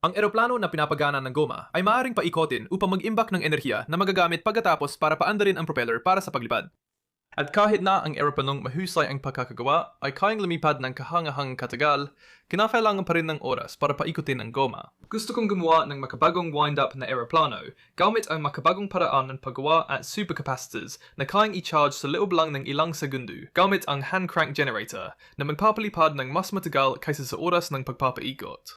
Ang eroplano na pinapagana ng goma ay maaaring paikotin upang mag-imbak ng enerhiya na magagamit pagkatapos para paandarin ang propeller para sa paglipad. At kahit na ang eroplanong mahusay ang pagkakagawa ay kayang lumipad ng kahangahangang katagal, kinakailangan pa rin ng oras para paikutin ang goma. Gusto kong gumawa ng makabagong wind-up na eroplano gamit ang makabagong paraan ng paggawa at supercapacitors na kayang i-charge sa loob lang ng ilang segundo gamit ang hand crank generator na magpapalipad ng mas matagal kaysa sa oras ng pagpapaikot.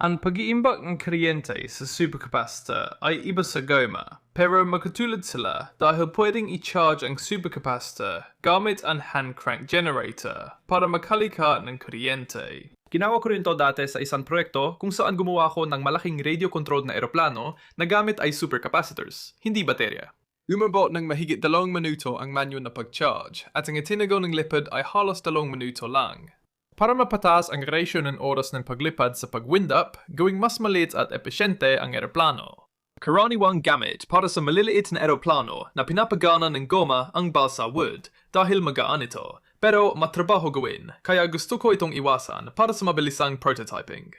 Ang pag-iimbak ng kuryente sa supercapacitor ay iba sa goma, pero magkatulad sila dahil pwedeng i-charge ang supercapacitor gamit ang hand crank generator para maghalika ng kuryente. Ginawa ko rin to dati sa isang proyekto kung saan gumawa ko ng malaking radio-controlled na eroplano na gamit ay supercapacitors, hindi baterya. Umabot ng mahigit 2 minuto ang manual na pag-charge at ang itinago ng lipad ay halos 2 minuto lang. Para mapataas ang ratio ng oras ng paglipad sa pag-wind-up, gawing mas maliit at epesyente ang eroplano. Karaniwang gamit para sa maliliit na eroplano na pinapagana ng goma ang balsa wood dahil magaan ito, pero matrabaho gawin, kaya gusto ko itong iwasan para sa mabilisang prototyping.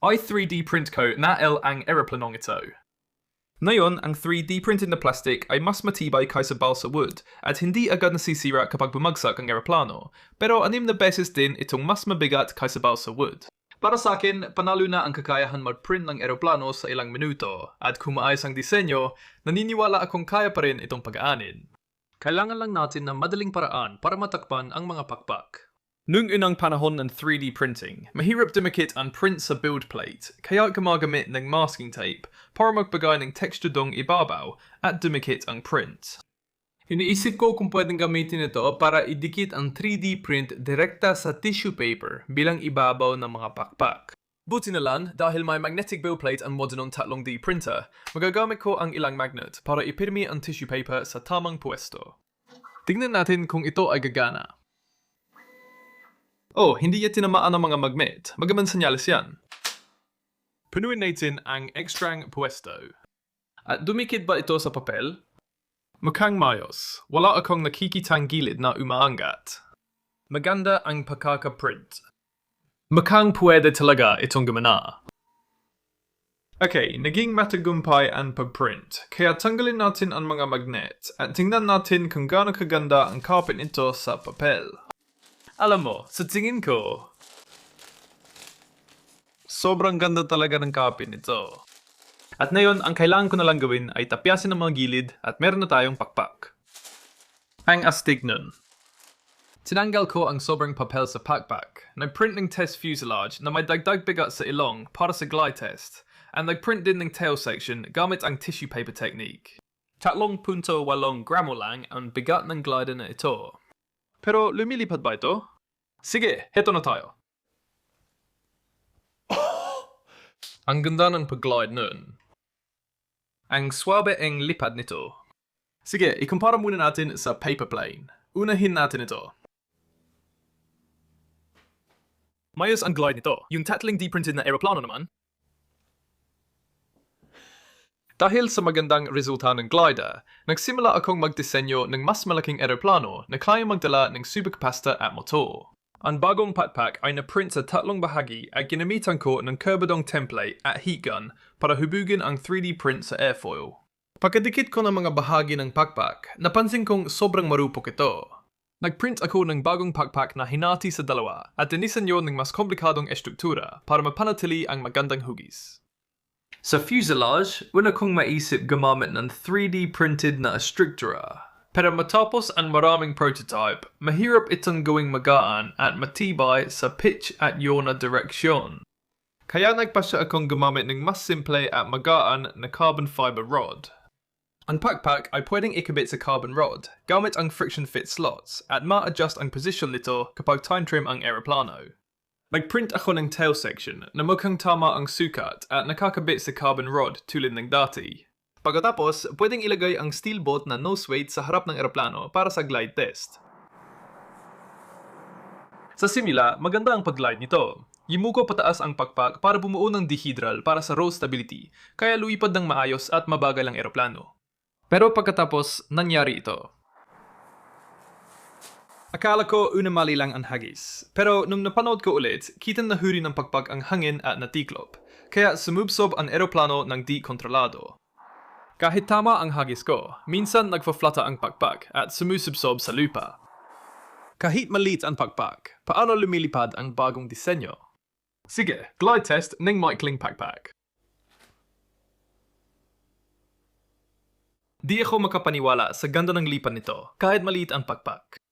Ay 3D print ko na ang eroplanong ito. Ngayon, ang 3D printed na plastic ay mas matibay kaysa balsa wood at hindi agad nasisira kapag bumagsak ang eroplano, pero 6 na beses din itong mas mabigat kaysa balsa wood. Para sa akin, panalo na ang kakayahan mag-print ng eroplano sa ilang minuto at kung maayos ang disenyo, naniniwala akong kaya pa rin itong pag-aanin. Kailangan lang natin ng madaling paraan para matakpan ang mga pakpak. Noong unang panahon ng 3D printing, mahirap dumikit ang print sa build plate, kaya gumagamit ng masking tape para magbigay ng tekstudong ibabaw at dumikit ang print. Iniisip ko kung pwedeng gamitin ito para idikit ang 3D print direkta sa tissue paper bilang ibabaw ng mga pakpak. Buti na lang, dahil may magnetic build plate ang modernong 3D printer, magagamit ko ang ilang magnet para ipirmi ang tissue paper sa tamang pwesto. Tingnan natin kung ito ay gagana. Oh, hindi yan tinamaan ng mga magnet. Magamang senyales yan. Punuin natin ang ekstrang pwesto. At dumikit ba ito sa papel? Mukhang mayos. Wala akong nakikitang gilid na umaangat. Maganda ang pagkakaprint. Mukhang pwede talaga itong gumana. Okay, naging matagumpay ang pagprint. Kaya tanggalin natin ang mga magnet at tingnan natin kung gaano kaganda ang carpet nito sa papel. Alam mo, sa tingin ko, sobrang ganda talaga ng copy nito. At ngayon, ang kailangan ko na lang gawin ay tapyasin ang mga gilid at meron na tayong pakpak. Ang astig nun. Tinanggal ko ang sobrang papel sa pakpak, nag-print ng test fuselage na may dagdag bigat sa ilong para sa glide test, at nag-print din ng tail section gamit ang tissue paper technique. 3.8 gramo lang ang bigat ng glider na ito. Pero lumilipad ba ito? Sige, heto na tayo. Ang ganda ng pag-glide nun. Ang swabe ang lipad nito. Sige, ikumpara muna natin sa paper plane. Unahin natin ito. Mayos ang glide nito. Yung 3D printed na eroplano naman. Dahil sa magandang resulta ng glider, nagsimula akong magdisenyo ng mas malaking eroplano na kaya magdala ng supercapacitor at motor. Ang bagong pakpak ay na-print sa 3 bahagi at ginamitan ko ng kurbadong template at heat gun para hubugin ang 3D print sa airfoil. Pagkadikit ko ng mga bahagi ng pakpak, napansin kong sobrang marupok ito. Nag-print ako ng bagong pakpak na hinati sa 2 at dinisenyo ng mas komplikadong estruktura para mapanatili ang magandang hugis. Sa fuselage, una kong maisip gumamit ng 3D printed na estruktura. Pero matapos ang maraming prototype, mahirap itong gawing magaan at matibay sa pitch at yaw na direksyon. Kaya nagpasya akong gumamit ng mas simple at magaan na carbon fiber rod. Ang pakpak ay pwedeng ikabit sa carbon rod gamit ang friction fit slots at ma-adjust ang position nito kapag time trim ang eroplano. Nag-print ako ng tail section na mukhang tama ang sukat at nakakabit sa carbon rod tulad ng dati. Pagkatapos, pwedeng ilagay ang steel bolt na nose weight sa harap ng eroplano para sa glide test. Sa simula, maganda ang pag-glide nito. Yimuko pataas ang pakpak para bumuo ng dihedral para sa roll stability, kaya luipad ng maayos at mabagal ang eroplano. Pero pagkatapos, nangyari ito. Akala ko unamali lang ang hagis. Pero nung napanood ko ulit, kitang nahuri ng Pakpak ang hangin at natiklop. Kaya sumubsob ang eroplano ng di kontrolado. Kahit tama ang hagis ko, minsan nagfa-flutter ang Pakpak at sumusubsob sa lupa. Kahit maliit ang Pakpak, paano lumilipad ang bagong disenyo? Sige, glide test ng maikling Pakpak. Di ako makapaniwala sa ganda ng lipan nito, kahit maliit ang Pakpak.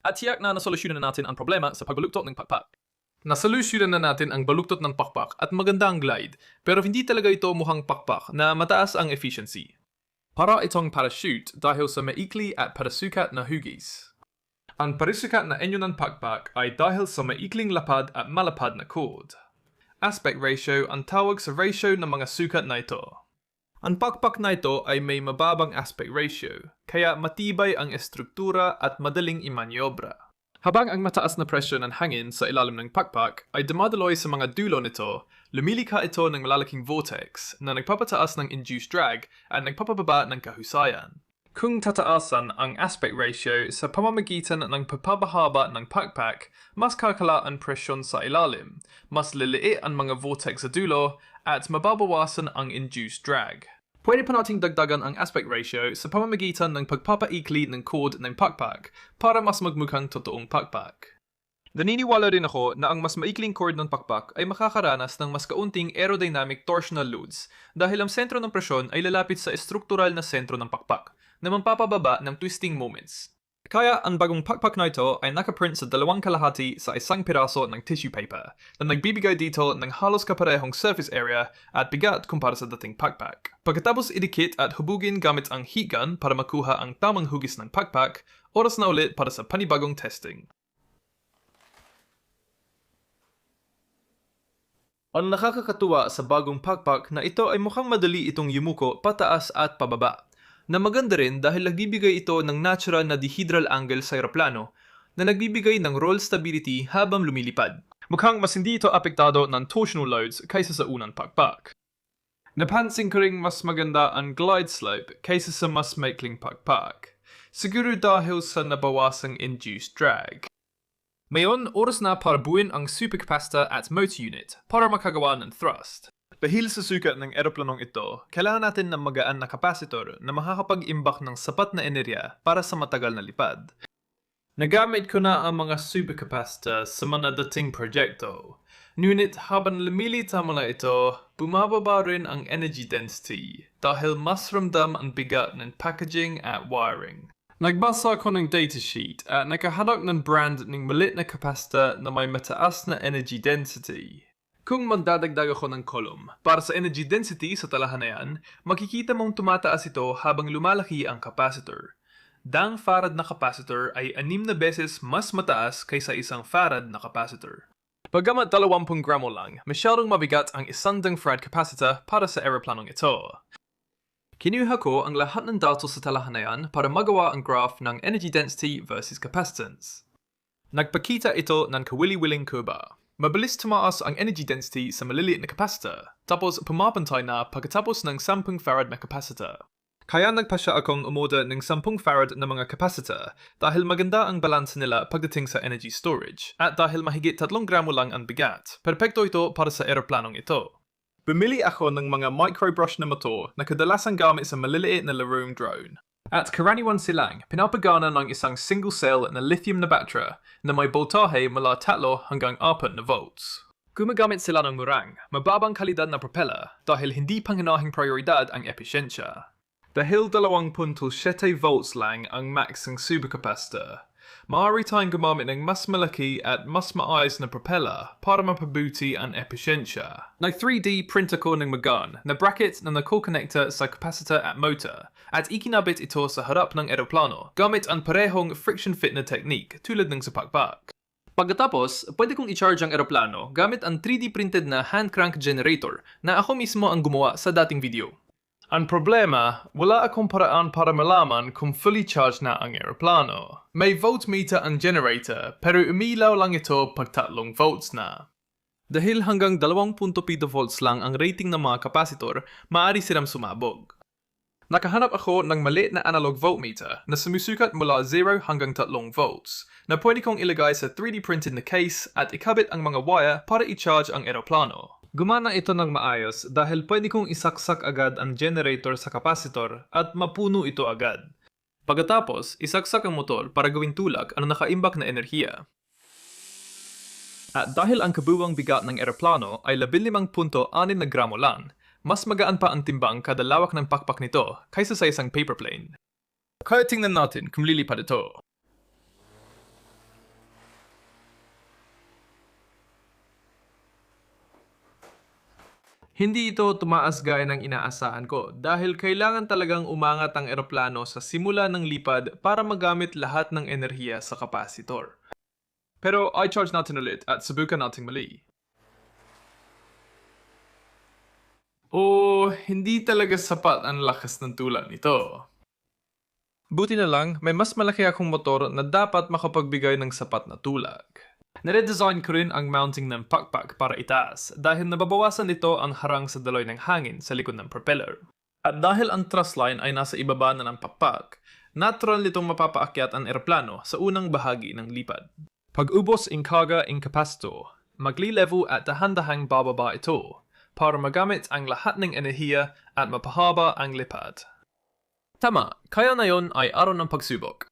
At tiyak na nasolusyonan na natin ang problema sa pagbaluktot ng Pakpak. Nasolusyonan na natin ang baluktot ng Pakpak at maganda ang glide, pero hindi talaga ito mukhang Pakpak na mataas ang efficiency. Para itong parachute dahil sa maikli at parasukat na hugis. Ang parasukat na enyo ng Pakpak ay dahil sa maikling lapad at malapad na cord. Aspect ratio ang tawag sa ratio ng mga sukat na ito. Ang Pakpak na ito ay may mababang aspect ratio, kaya matibay ang estruktura at madaling imanyobra. Habang ang mataas na presyo ng hangin sa ilalim ng Pakpak ay dumadaloy sa mga dulo nito, lumilikha ito ng malalaking vortex na nagpapataas ng induced drag at nagpapababa ng kahusayan. Kung tataasan ang aspect ratio sa pamamagitan ng pagpapahaba ng Pakpak, mas kakala ang presyon sa ilalim, mas liliit ang mga vortex sa dulo, at mababawasan ang induced drag. Pwede pa nating dagdagan ang aspect ratio sa pamamagitan ng pagpapaikli ng cord ng Pakpak para mas magmukhang totoong Pakpak. Naniniwala rin ako na ang mas maikling cord ng Pakpak ay makakaranas ng mas kaunting aerodynamic torsional loads dahil ang sentro ng presyon ay lalapit sa estruktural na sentro ng Pakpak na mampapababa ng twisting moments. Kaya ang bagong Pakpak na ito ay nakaprint sa 2.5 sa isang piraso ng tissue paper na nagbibigay dito ng halos kaparehong surface area at bigat kumpara sa dating Pakpak. Pagkatapos idikit at hubugin gamit ang heat gun para makuha ang tamang hugis ng Pakpak, oras na ulit para sa panibagong testing. Ang nakakatuwa sa bagong Pakpak na ito ay mukhang madali itong yumuko pataas at pababa. Na maganda rin dahil nagbibigay ito ng natural na dihedral angle sa eroplano na nagbibigay ng roll stability habang lumilipad. Mukhang mas hindi ito apektado ng torsional loads kaysa sa unang Pakpak. Napansin ko ring mas maganda ang glide slope kaysa sa mas maikling Pakpak. Siguro dahil sa nabawasang induced drag. Ngayon, oras na para buuin ang supercapacitor at motor unit para makagawa ng thrust. Dahil sa sukat ng eroplanong ito, kailangan natin ng magaan na kapasitor na makakapag-imbak ng sapat na enerhiya para sa matagal na lipad. Nagamit ko na ang mga supercapacitor sa mga dating proyekto. Ngunit habang lumilitaw mula ito, bumababa rin ang energy density dahil mas ramdam ang bigat ng packaging at wiring. Nagbasa ko ng datasheet at nakahanap ng brand ng malit na kapasitor na may mataas na energy density. Kung magdadagdag ako ng column para sa energy density sa talahan na yan, makikita mong tumataas ito habang lumalaki ang capacitor. Dang farad na capacitor ay 6 na beses mas mataas kaysa isang farad na capacitor. Bagamat 20 gramo lang, masyadong mabigat ang 100 farad capacitor para sa eroplanong ito. Kinuha ko ang lahat ng datos sa talahan na yan para magawa ang graph ng energy density versus capacitance. Nagpakita ito ng kawili-wiling kuba. Mabilis tumaas ang energy density sa maliliit na capacitor, tapos pumapantay na pagkatapos ng 10 farad na capacitor. Kaya nagpasya akong umorder ng 10 farad na mga capacitor dahil maganda ang balanse nila pagdating sa energy storage, at dahil mahigit 3 gramo lang ang bigat, perpekto ito para sa eroplanong ito. Bumili ako ng mga microbrush na motor na kadalasang gamit sa maliliit na larong drone. At karaniwan silang pinapagana ng isang single cell na lithium na battery na may voltahe mula 3 hanggang 4 na volts. Gumagamit sila ng murang, mababang kalidad na propeller dahil hindi pangunahing prioridad ang episyensya. Dahil 2.7 volts lang ang max ng supercapacitor, maaari tayong gumamit ng mas malaki at mas maayos na propeller para mapabuti ang episyensya. Nag-3D print ako ng magaan na bracket na nako-connector sa capacitor at motor at ikinabit ito sa harap ng eroplano gamit ang parehong friction fit na technique tulad ng sa Pakpak. Pagkatapos, pwede kong i-charge ang eroplano gamit ang 3D printed na hand crank generator na ako mismo ang gumawa sa dating video. Ang problema, wala akong paraan para malaman kung fully charged na ang eroplano. May voltmeter ang generator pero umilaw lang ito pag 3 volts na. Dahil hanggang 2.7 volts lang ang rating ng mga kapasitor, maaari silang sumabog. Nakahanap ako ng maliit na analog voltmeter na sumusukat mula 0 hanggang 3 volts na pwede kong ilagay sa 3D printed na case at ikabit ang mga wire para i-charge ang eroplano. Gumana ito ng maayos dahil pwede kong isaksak agad ang generator sa kapasitor at mapuno ito agad. Pagkatapos, isaksak ang motor para gawing tulak ang nakaimbak na enerhiya. At dahil ang kabuuang bigat ng eroplano ay 15.6 na gramo lang, mas magaan pa ang timbang kada lawak ng pakpak nito kaysa sa isang paper plane. Kaya tingnan natin kung lilipad ito. Hindi ito tumaas gaya ng inaasahan ko dahil kailangan talagang umangat ang eroplano sa simula ng lipad para magamit lahat ng enerhiya sa kapasitor. Pero i-charge natin ulit at subukan nating mali. Hindi talaga sapat ang lakas ng tulak nito. Buti na lang, may mas malaki akong motor na dapat makapagbigay ng sapat na tulak. Nare-design ko rin ang mounting ng pakpak para itaas dahil nababawasan nito ang harang sa daloy ng hangin sa likod ng propeller. At dahil ang thrust line ay nasa ibaba na ng pakpak, natural nitong mapapaakyat ang eroplano sa unang bahagi ng lipad. Pag-ubos ang karga ng kapasitor, magli-level at dahan-dahang bababa ito para magamit ang lahat ng enerhiya at mapahaba ang lipad. Tama, kaya na yon ay araw ng pagsubok.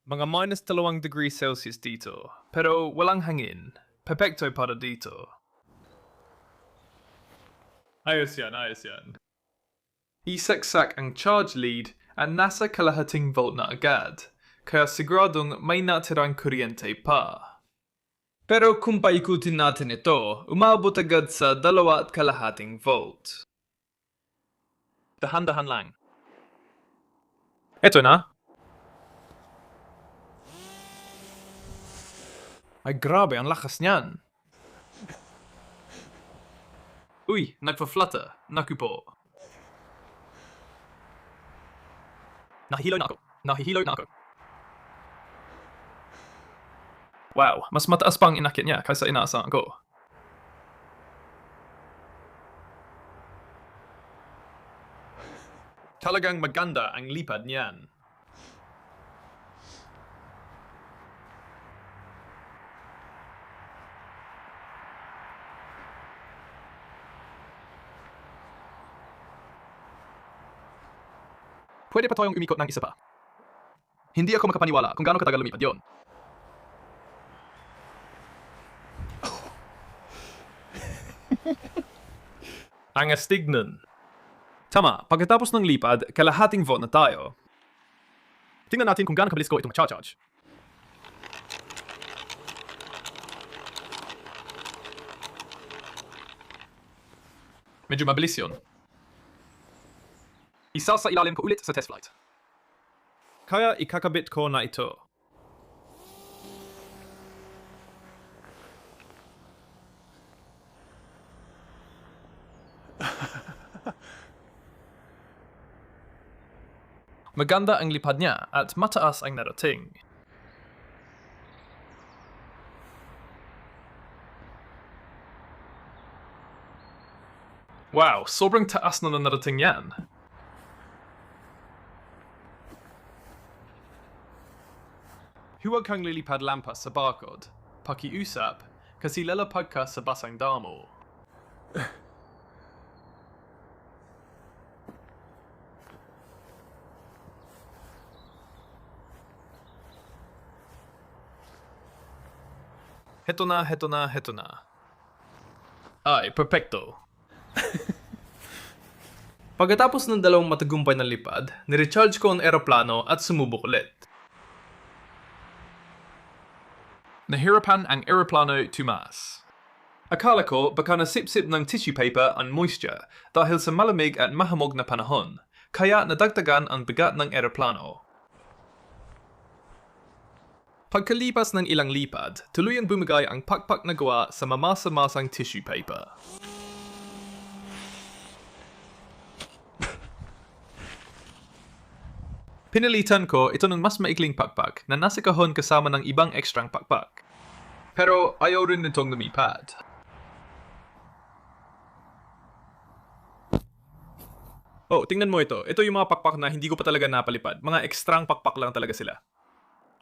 Mga -2 degrees Celsius dito, pero walang hangin. Perfecto para dito. Ayos yan, ayos yan. Isaksak ang charge lead at nasa kalahating volt na agad, kaya siguradong may natirang kuryente pa. Pero kung paikutin natin ito, umabot agad sa 2.5 volt. Dahan-dahan lang. Eto na. Ay grabe, ang lakas niyan. Uy, nagpa-flutter. Naku po. Nahihilaw na ako. Nahihilaw na ako. Wow, mas mataas pa ang inakyat niya kaysa inaasahan ko. Talagang maganda ang lipad niyan. Pwede pa tayong umikot ng isa pa. Hindi ako makapaniwala kung gaano katagal lumipad yon. Ang astig nun. Tama, pagkatapos ng lipad, kalahating volt na tayo. Tingnan natin kung gaano kabilis ko ito mag-charge. Medyo mabilis yun. Isa sa ilalim ko ulit sa test flight. Kaya ikakabit ko na ito. Maganda ang lipad niya at mataas ang narating. Wow, sobrang taas na narating yan. Huwag kang lilipad lampas sa barcode. Pakiusap, kasi lalapag ka sa basang damo. Heto na, heto na, heto na. Ay, perfecto. Pagkatapos ng 2 matagumpay na lipad, nirecharge ko ang eroplano at sumubok ulit. Nahirapan ang eroplano tumaas. Akala ko baka nasipsip ng tissue paper ang moisture dahil sa malamig at mahamog na panahon, kaya nadagdagan ang bigat ng eroplano. Pagkalipas ng ilang lipad, tuluyang bumigay ang pakpak na gawa sa mamasa-masang tissue paper. Pinilitan ko ito ng mas maikling pakpak na nasa kahon kasama ng ibang ekstrang pakpak. Pero ayaw rin nitong lumipad. Oh, tingnan mo ito. Ito yung mga pakpak na hindi ko pa talaga napalipad. Mga ekstrang pakpak lang talaga sila.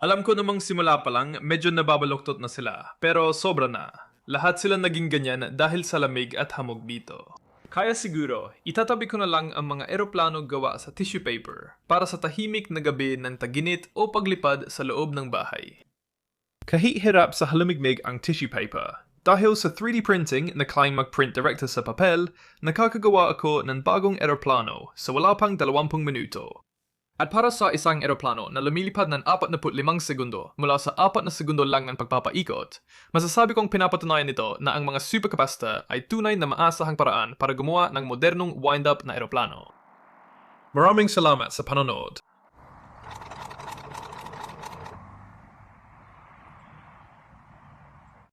Alam ko namang simula pa lang, medyo nababaluktot na sila. Pero sobra na. Lahat sila naging ganyan dahil sa lamig at hamog dito. Kaya siguro, itatabi ko na lang ang mga eroplano gawa sa tissue paper para sa tahimik na gabi ng taginit o paglipad sa loob ng bahay. Kahihirap sa halamigmig ang tissue paper. Dahil sa 3D printing na kayang mag-print direkta sa papel, nakakagawa ako ng bagong eroplano sa wala pang 20 minuto. At para sa isang eroplano na lumilipad ng 45 segundo mula sa 4 na segundo lang ng pagpapaikot, masasabi kong pinapatunayan nito na ang mga supercapacitor ay tunay na maasahang paraan para gumawa ng modernong wind-up na eroplano. Maraming salamat sa panonood.